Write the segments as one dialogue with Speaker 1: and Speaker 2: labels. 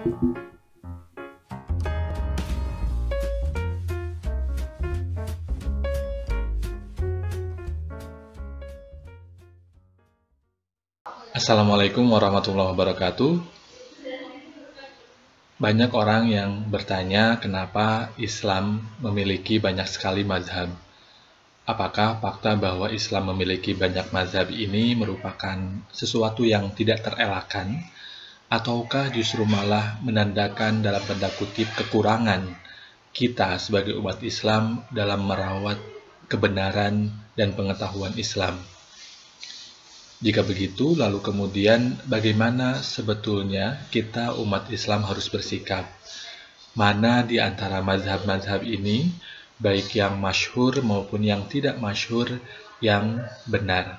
Speaker 1: Assalamualaikum warahmatullahi wabarakatuh. Banyak orang yang bertanya kenapa Islam memiliki banyak sekali mazhab. Apakah fakta bahwa Islam memiliki banyak mazhab ini merupakan sesuatu yang tidak terelakkan? Ataukah justru malah menandakan dalam tanda kutip kekurangan kita sebagai umat Islam dalam merawat kebenaran dan pengetahuan Islam? Jika begitu, lalu kemudian bagaimana sebetulnya kita umat Islam harus bersikap? Mana di antara mazhab-mazhab ini, baik yang masyhur maupun yang tidak masyhur, yang benar?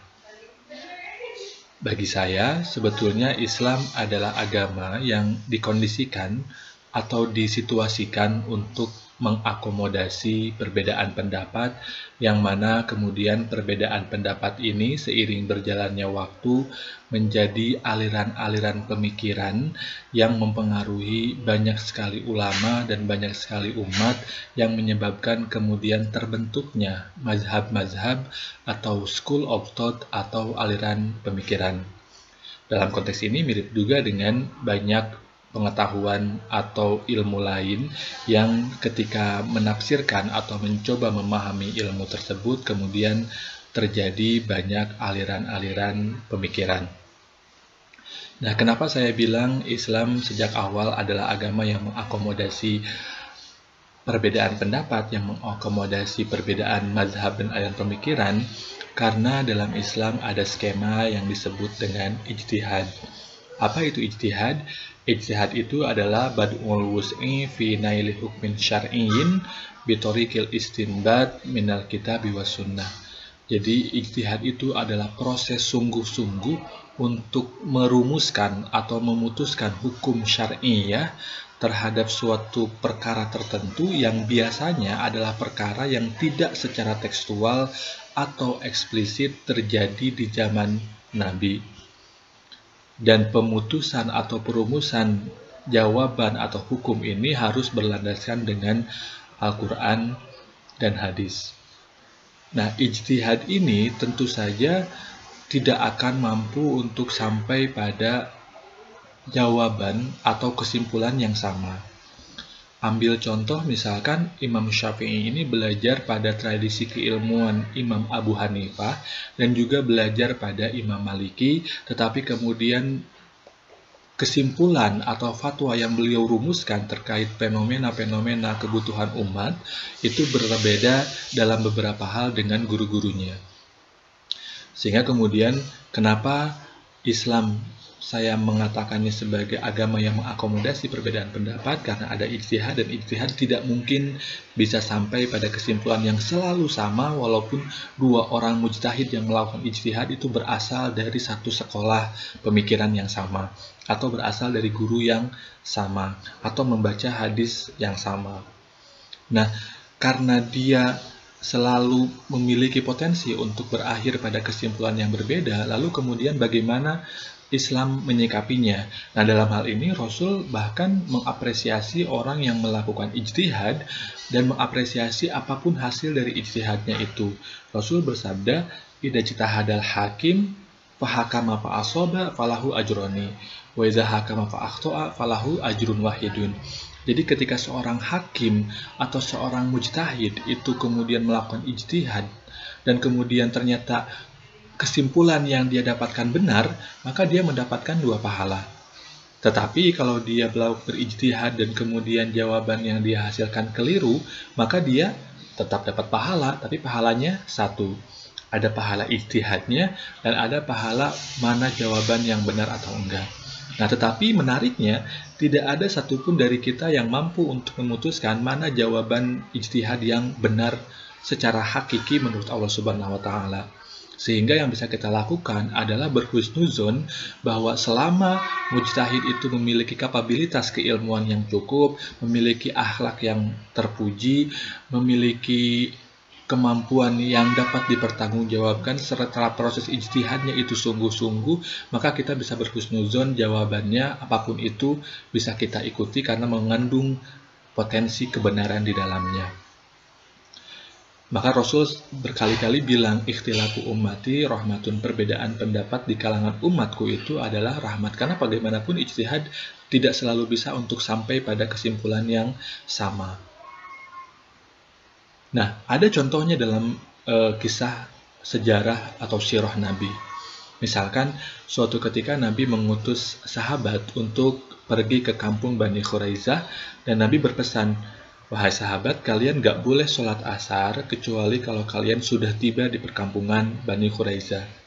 Speaker 1: Bagi saya, sebetulnya Islam adalah agama yang dikondisikan atau disituasikan untuk mengakomodasi perbedaan pendapat, yang mana kemudian perbedaan pendapat ini seiring berjalannya waktu menjadi aliran-aliran pemikiran yang mempengaruhi banyak sekali ulama dan banyak sekali umat, yang menyebabkan kemudian terbentuknya mazhab-mazhab atau school of thought atau aliran pemikiran. Dalam konteks ini mirip juga dengan banyak pengetahuan atau ilmu lain yang ketika menafsirkan atau mencoba memahami ilmu tersebut kemudian terjadi banyak aliran-aliran pemikiran. Nah, kenapa saya bilang Islam sejak awal adalah agama yang mengakomodasi perbedaan pendapat, yang mengakomodasi perbedaan mazhab dan aliran pemikiran? Karena dalam Islam ada skema yang disebut dengan ijtihad. Apa itu ijtihad? Ijtihad itu adalah bad'ul wus'i fi naili hukmin syar'iyyin bitoriqil istinbat minal kitabi was sunnah. Jadi ijtihad itu adalah proses sungguh-sungguh untuk merumuskan atau memutuskan hukum syar'iyah terhadap suatu perkara tertentu yang biasanya adalah perkara yang tidak secara tekstual atau eksplisit terjadi di zaman Nabi. Dan pemutusan atau perumusan jawaban atau hukum ini harus berlandaskan dengan Al-Quran dan hadis. Nah, ijtihad ini tentu saja tidak akan mampu untuk sampai pada jawaban atau kesimpulan yang sama. Ambil contoh misalkan Imam Syafi'i ini belajar pada tradisi keilmuan Imam Abu Hanifah dan juga belajar pada Imam Maliki, tetapi kemudian kesimpulan atau fatwa yang beliau rumuskan terkait fenomena-fenomena kebutuhan umat itu berbeda dalam beberapa hal dengan guru-gurunya. Sehingga kemudian kenapa Islam saya mengatakannya sebagai agama yang mengakomodasi perbedaan pendapat, karena ada ijtihad, dan ijtihad tidak mungkin bisa sampai pada kesimpulan yang selalu sama walaupun dua orang mujtahid yang melakukan ijtihad itu berasal dari satu sekolah pemikiran yang sama, atau berasal dari guru yang sama, atau membaca hadis yang sama. Nah, karena dia selalu memiliki potensi untuk berakhir pada kesimpulan yang berbeda, lalu kemudian bagaimana Islam menyikapinya? Nah, dalam hal ini Rasul bahkan mengapresiasi orang yang melakukan ijtihad dan mengapresiasi apapun hasil dari ijtihadnya itu. Rasul bersabda, "Idza ijtahadal hakim fahakama fa asaba falahu ajroni, wa idza hakama fa akhta'a falahu ajrun wahidun." Jadi ketika seorang hakim atau seorang mujtahid itu kemudian melakukan ijtihad dan kemudian ternyata kesimpulan yang dia dapatkan benar, maka dia mendapatkan 2 pahala. Tetapi kalau dia berijtihad dan kemudian jawaban yang dia hasilkan keliru, maka dia tetap dapat pahala, tapi pahalanya 1. Ada pahala ijtihadnya dan ada pahala mana jawaban yang benar atau enggak. Nah, tetapi menariknya, tidak ada satupun dari kita yang mampu untuk memutuskan mana jawaban ijtihad yang benar secara hakiki menurut Allah Subhanahu wa Ta'ala. Sehingga yang bisa kita lakukan adalah berhusnuzon bahwa selama mujtahid itu memiliki kapabilitas keilmuan yang cukup, memiliki akhlak yang terpuji, memiliki kemampuan yang dapat dipertanggungjawabkan serta proses ijtihadnya itu sungguh-sungguh, maka kita bisa berhusnuzon jawabannya apapun itu bisa kita ikuti karena mengandung potensi kebenaran di dalamnya. Maka Rasul berkali-kali bilang, ikhtilafu ummati rahmatun, perbedaan pendapat di kalangan umatku itu adalah rahmat. Karena bagaimanapun ijtihad tidak selalu bisa untuk sampai pada kesimpulan yang sama. Nah, ada contohnya dalam kisah sejarah atau sirah Nabi. Misalkan, suatu ketika Nabi mengutus sahabat untuk pergi ke kampung Bani Quraizah, dan Nabi berpesan, wahai sahabat, kalian gak boleh sholat asar kecuali kalau kalian sudah tiba di perkampungan Bani Quraizah.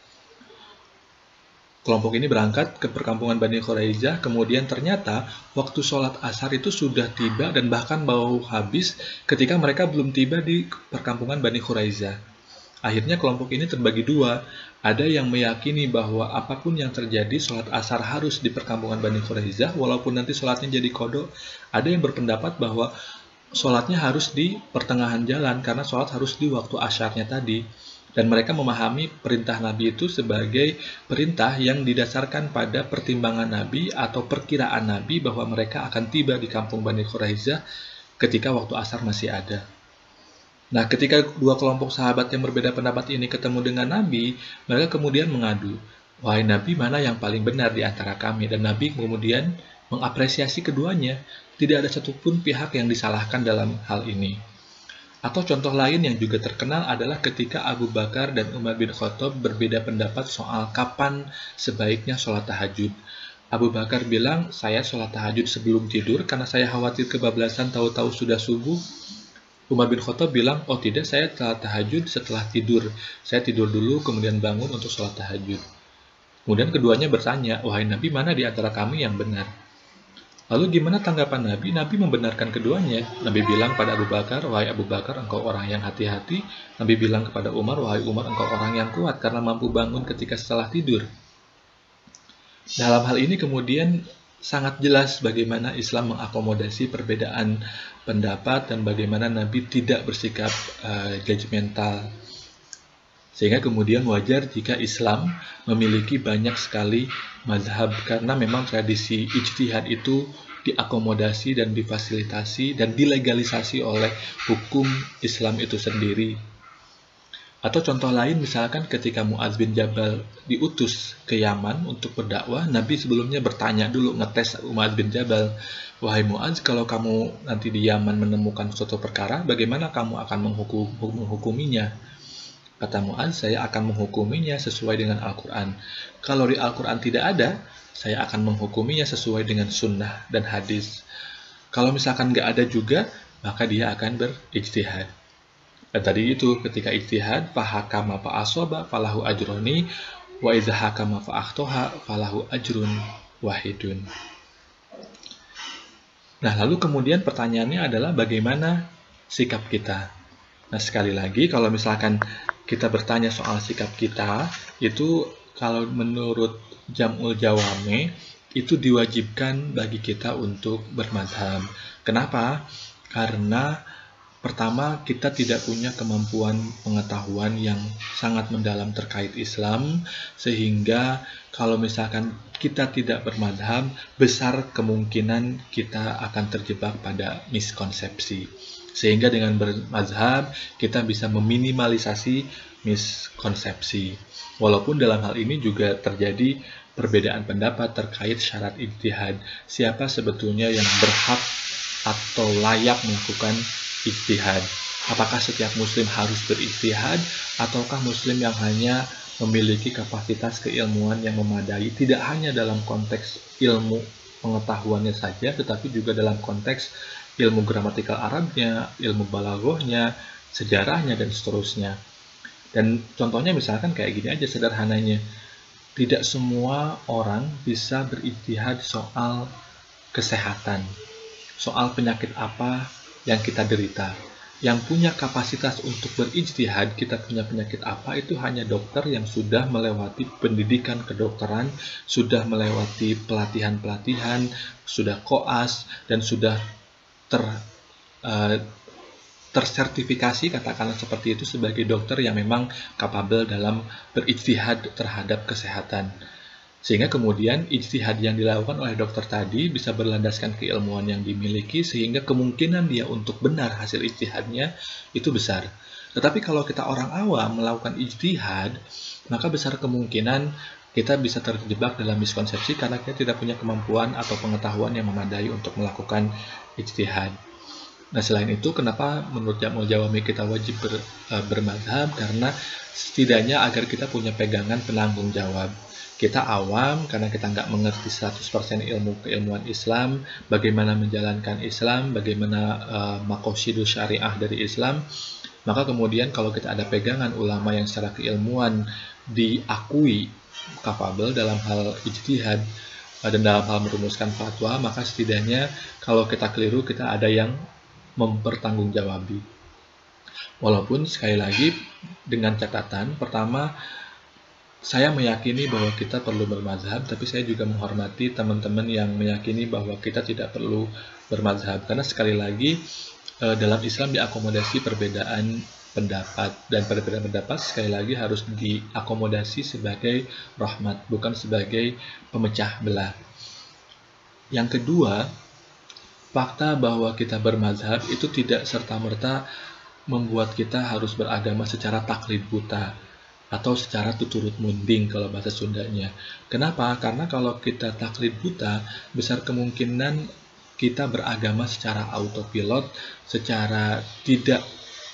Speaker 1: Kelompok ini berangkat ke perkampungan Bani Quraizah, kemudian ternyata waktu sholat asar itu sudah tiba dan bahkan mau habis ketika mereka belum tiba di perkampungan Bani Quraizah. Akhirnya kelompok ini terbagi dua. Ada yang meyakini bahwa apapun yang terjadi, sholat asar harus di perkampungan Bani Quraizah, walaupun nanti sholatnya jadi kodok. Ada yang berpendapat bahwa sholatnya harus di pertengahan jalan, karena sholat harus di waktu asyarnya tadi. Dan mereka memahami perintah Nabi itu sebagai perintah yang didasarkan pada pertimbangan Nabi atau perkiraan Nabi bahwa mereka akan tiba di kampung Bani Quraizah ketika waktu asar masih ada. Nah, ketika dua kelompok sahabat yang berbeda pendapat ini ketemu dengan Nabi, mereka kemudian mengadu, wahai Nabi, mana yang paling benar di antara kami? Dan Nabi kemudian mengapresiasi keduanya. Tidak ada satupun pihak yang disalahkan dalam hal ini. Atau contoh lain yang juga terkenal adalah ketika Abu Bakar dan Umar bin Khattab berbeda pendapat soal kapan sebaiknya sholat tahajud. Abu Bakar bilang, saya sholat tahajud sebelum tidur karena saya khawatir kebablasan tahu-tahu sudah subuh. Umar bin Khattab bilang, oh tidak, saya sholat tahajud setelah tidur. Saya tidur dulu kemudian bangun untuk sholat tahajud. Kemudian keduanya bertanya, wahai Nabi, mana di antara kami yang benar? Lalu gimana tanggapan Nabi? Nabi membenarkan keduanya. Nabi bilang pada Abu Bakar, wahai Abu Bakar, engkau orang yang hati-hati. Nabi bilang kepada Umar, wahai Umar, engkau orang yang kuat karena mampu bangun ketika setelah tidur. Dalam hal ini kemudian sangat jelas bagaimana Islam mengakomodasi perbedaan pendapat dan bagaimana Nabi tidak bersikap judgmental. Sehingga kemudian wajar jika Islam memiliki banyak sekali mazhab, karena memang tradisi ijtihad itu diakomodasi dan difasilitasi dan dilegalisasi oleh hukum Islam itu sendiri. Atau contoh lain, misalkan ketika Mu'adz bin Jabal diutus ke Yaman untuk berdakwah, Nabi sebelumnya bertanya dulu, ngetes Mu'adz bin Jabal, wahai Mu'adz, kalau kamu nanti di Yaman menemukan suatu perkara, bagaimana kamu akan menghukuminya? Kata Mu'adz, saya akan menghukuminya sesuai dengan Al-Quran. Kalau di Al-Quran tidak ada, saya akan menghukuminya sesuai dengan sunnah dan hadis. Kalau misalkan nggak ada juga, maka dia akan berijtihad. Dan tadi itu, ketika ijtihad, fahakama fa'asoba falahu ajroni, wa iza hakama fa'akhtoha falahu ajrun wahidun. Nah, lalu kemudian pertanyaannya adalah bagaimana sikap kita? Nah, sekali lagi, kalau misalkan kita bertanya soal sikap kita, itu kalau menurut Jam'ul Jawame, itu diwajibkan bagi kita untuk bermadhab. Kenapa? Karena pertama, kita tidak punya kemampuan pengetahuan yang sangat mendalam terkait Islam, sehingga kalau misalkan kita tidak bermadhab, besar kemungkinan kita akan terjebak pada miskonsepsi. Sehingga dengan bermazhab, kita bisa meminimalisasi miskonsepsi. Walaupun dalam hal ini juga terjadi perbedaan pendapat terkait syarat ijtihad. Siapa sebetulnya yang berhak atau layak melakukan ijtihad? Apakah setiap muslim harus berijtihad, ataukah muslim yang hanya memiliki kapasitas keilmuan yang memadai, tidak hanya dalam konteks ilmu pengetahuannya saja, tetapi juga dalam konteks ilmu gramatikal Arabnya, ilmu balaghahnya, sejarahnya, dan seterusnya. Dan contohnya misalkan kayak gini aja sederhananya. Tidak semua orang bisa berijtihad soal kesehatan, soal penyakit apa yang kita derita. Yang punya kapasitas untuk berijtihad, kita punya penyakit apa, itu hanya dokter yang sudah melewati pendidikan kedokteran, sudah melewati pelatihan-pelatihan, sudah koas, dan sudah tersertifikasi, katakanlah seperti itu, sebagai dokter yang memang kapabel dalam berijtihad terhadap kesehatan. Sehingga kemudian ijtihad yang dilakukan oleh dokter tadi bisa berlandaskan keilmuan yang dimiliki, sehingga kemungkinan dia untuk benar hasil ijtihadnya itu besar. Tetapi kalau kita orang awam melakukan ijtihad, maka besar kemungkinan kita bisa terjebak dalam miskonsepsi karena kita tidak punya kemampuan atau pengetahuan yang memadai untuk melakukan ijtihad. Nah, selain itu, kenapa menurut Jamul Jawami kita wajib bermadzhab? Karena setidaknya agar kita punya pegangan penanggung jawab. Kita awam karena kita nggak mengerti 100% ilmu keilmuan Islam, bagaimana menjalankan Islam, bagaimana maqasidus syariah dari Islam. Maka kemudian kalau kita ada pegangan ulama yang secara keilmuan diakui kapabel dalam hal ijtihad dan dalam hal merumuskan fatwa, maka setidaknya kalau kita keliru, kita ada yang mempertanggungjawabi. Walaupun sekali lagi dengan catatan, pertama, saya meyakini bahwa kita perlu bermadzhab, tapi saya juga menghormati teman-teman yang meyakini bahwa kita tidak perlu bermadzhab. Karena sekali lagi, dalam Islam diakomodasi perbedaan pendapat, dan perbedaan pendapat sekali lagi harus diakomodasi sebagai rahmat, bukan sebagai pemecah belah. Yang kedua, fakta bahwa kita bermadzhab itu tidak serta-merta membuat kita harus beragama secara taklid buta atau secara tuturut munding kalau bahasa Sundanya. Kenapa? Karena kalau kita taklid buta, besar kemungkinan kita beragama secara autopilot, secara tidak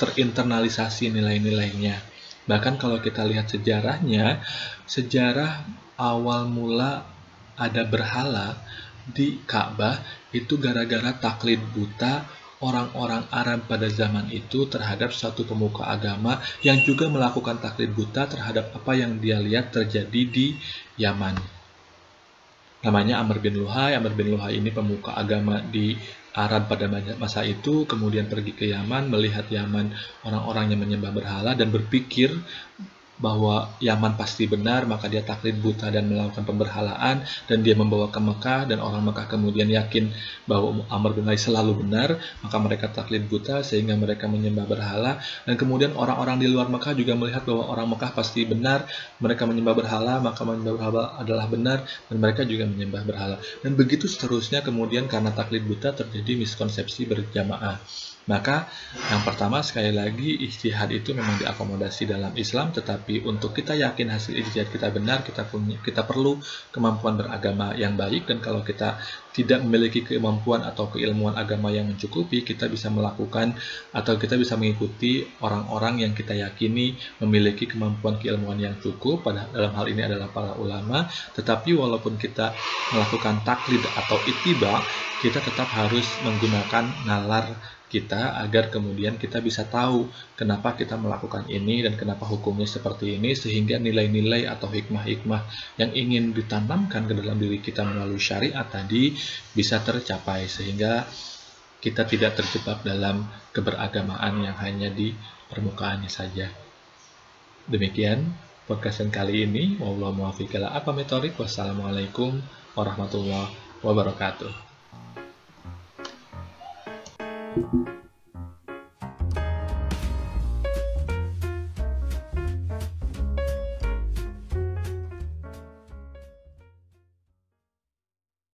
Speaker 1: terinternalisasi nilai-nilainya. Bahkan kalau kita lihat sejarahnya, sejarah awal mula ada berhala di Ka'bah itu gara-gara taklid buta orang-orang Arab pada zaman itu terhadap suatu pemuka agama yang juga melakukan taklid buta terhadap apa yang dia lihat terjadi di Yaman. Namanya Amr bin Luhai. Amr bin Luhai ini pemuka agama di Arab pada masa itu, kemudian pergi ke Yaman, melihat Yaman orang-orang yang menyembah berhala dan berpikir bahwa Yaman pasti benar, maka dia taklid buta dan melakukan pemberhalaan, dan dia membawa ke Mekah, dan orang Mekah kemudian yakin bahwa Amr bin Luhai selalu benar, maka mereka taklid buta sehingga mereka menyembah berhala, dan kemudian orang-orang di luar Mekah juga melihat bahwa orang Mekah pasti benar, mereka menyembah berhala, maka menyembah berhala adalah benar, dan mereka juga menyembah berhala. Dan begitu seterusnya, kemudian karena taklid buta terjadi miskonsepsi berjamaah. Maka yang pertama, sekali lagi, ijtihad itu memang diakomodasi dalam Islam, tetapi untuk kita yakin hasil ijtihad kita benar, kita perlu kemampuan beragama yang baik, dan kalau kita tidak memiliki kemampuan atau keilmuan agama yang mencukupi, kita bisa melakukan atau kita bisa mengikuti orang-orang yang kita yakini memiliki kemampuan keilmuan yang cukup, dalam hal ini adalah para ulama. Tetapi walaupun kita melakukan taklid atau ittiba, kita tetap harus menggunakan nalar kita agar kemudian kita bisa tahu kenapa kita melakukan ini dan kenapa hukumnya seperti ini, sehingga nilai-nilai atau hikmah-hikmah yang ingin ditanamkan ke dalam diri kita melalui syariat tadi bisa tercapai, sehingga kita tidak terjebak dalam keberagamaan yang hanya di permukaannya saja. Demikian podcast kali ini. Wallahu muwaffiq ila aqwamit thoriq. Wassalamualaikum warahmatullahi wabarakatuh.